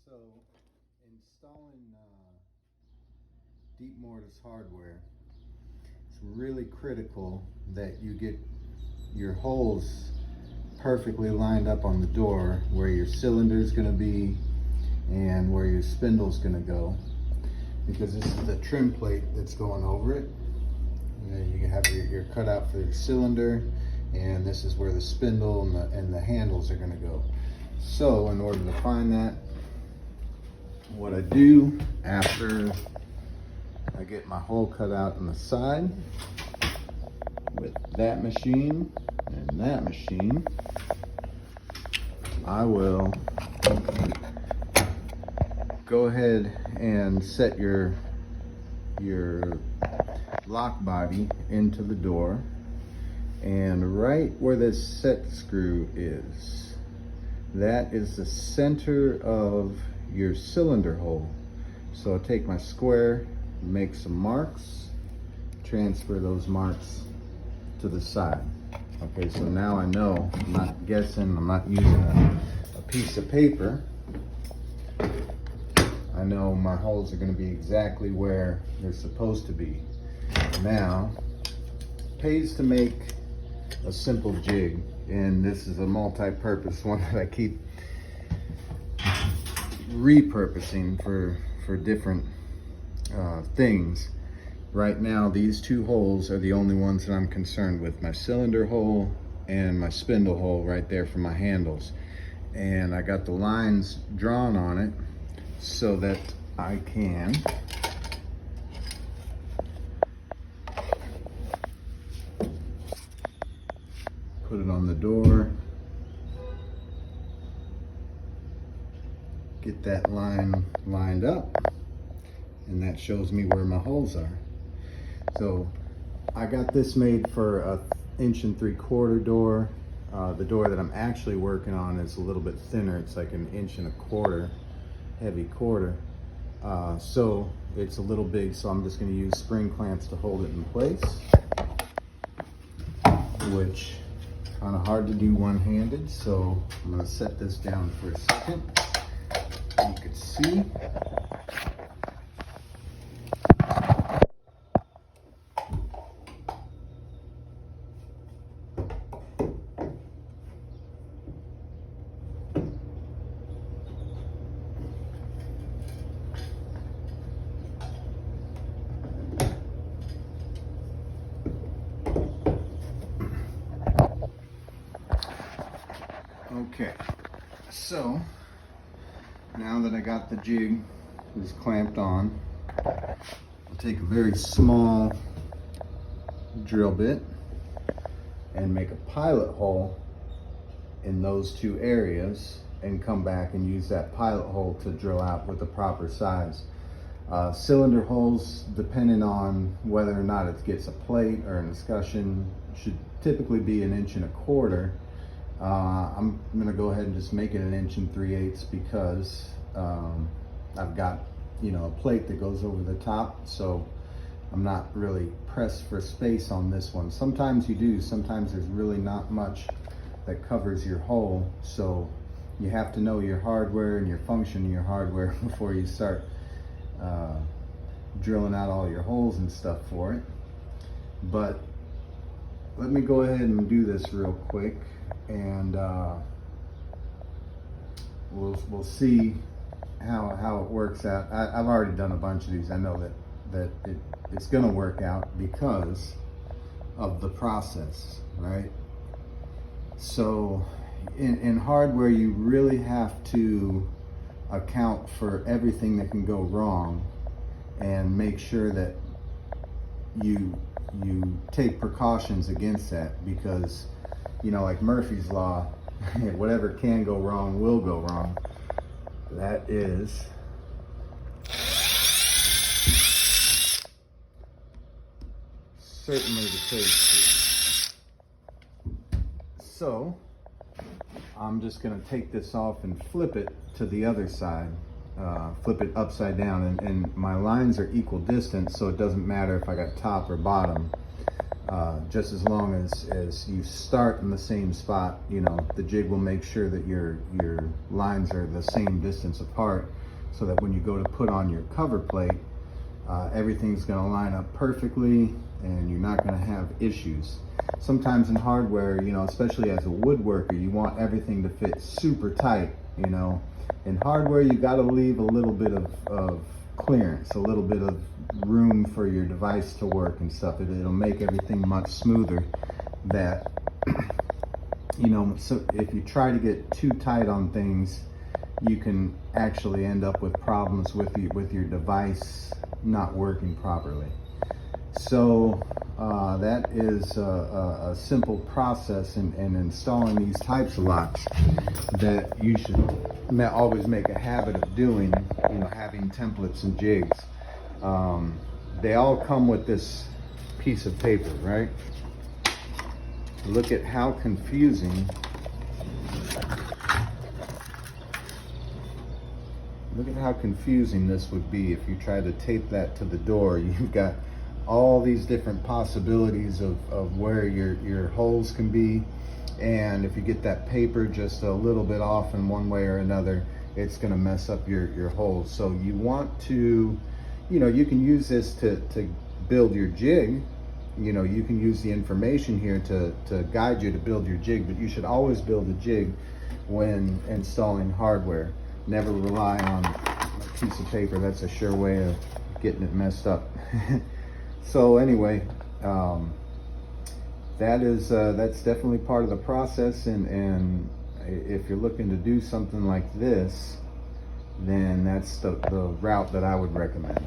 So, installing deep mortise hardware, it's really critical that you get your holes perfectly lined up on the door where your cylinder is going to be and where your spindle is going to go, because this is the trim plate that's going over it. You have your cutout for your cylinder, and this is where the spindle and the handles are going to go. So in order to find that, what I do after I get my hole cut out on the side with that machine and that machine, I will go ahead and set your lock body into the door, and right where this set screw is, that is the center of your cylinder hole. So I'll take my square, make some marks, transfer those marks to the side. Okay, so now I know, I'm not guessing, I'm not using a piece of paper. I know my holes are going to be exactly where they're supposed to be. Now, it pays to make a simple jig, and this is a multi-purpose one that I keep repurposing for different things. Right now, these two holes are the only ones that I'm concerned with: my cylinder hole and my spindle hole right there for my handles. And I got the lines drawn on it so that I can put it on the door, get that line lined up, and that shows me where my holes are. So I got this made for a 1 3/4 door. The door that I'm actually working on is a little bit thinner. It's like 1 1/4, heavy quarter. So it's a little big, so I'm just going to use spring clamps to hold it in place, which kind of hard to do one-handed. So I'm going to set this down for a second. You can see. Okay, so now that I got the jig is clamped on, I'll take a very small drill bit and make a pilot hole in those two areas, and come back and use that pilot hole to drill out with the proper size. Cylinder holes, depending on whether or not it gets a plate or an escutcheon, should typically be 1 1/4. I'm going to go ahead and just make it 1 3/8 because I've got, a plate that goes over the top, so I'm not really pressed for space on this one. Sometimes you do, sometimes there's really not much that covers your hole, so you have to know your hardware and your function of your hardware before you start drilling out all your holes and stuff for it. But let me go ahead and do this real quick, and we'll see how it works out. I've already done a bunch of these. I know that it's going to work out because of the process, right? So in hardware, you really have to account for everything that can go wrong and make sure that you take precautions against that, because like Murphy's Law, whatever can go wrong will go wrong. That is certainly the case here. So I'm just going to take this off and flip it to the other side, flip it upside down, and my lines are equal distance, so it doesn't matter if I got top or bottom. just as long as you start in the same spot, you know, the jig will make sure that your lines are the same distance apart, so that when you go to put on your cover plate, everything's going to line up perfectly and you're not going to have issues. Sometimes in hardware, you know, especially as a woodworker, you want everything to fit super tight, you know. In hardware, you got to leave a little bit of clearance, a little bit of room for your device to work and stuff. It'll make everything much smoother. That, you know, so if you try to get too tight on things, you can actually end up with problems with your device not working properly. So that is a simple process in installing these types of locks that you should always make a habit of doing, you know, having templates and jigs. They all come with this piece of paper, right? Look at how confusing. Look at how confusing this would be if you try to tape that to the door. You've got all these different possibilities of where your holes can be, and if you get that paper just a little bit off in one way or another, it's going to mess up your holes. So you want to, you know, you can use this to build your jig. You know, you can use the information here to guide you to build your jig, but you should always build a jig when installing hardware. Never rely on a piece of paper. That's a sure way of getting it messed up. So anyway, that's definitely part of the process, and if you're looking to do something like this, then that's the route that I would recommend.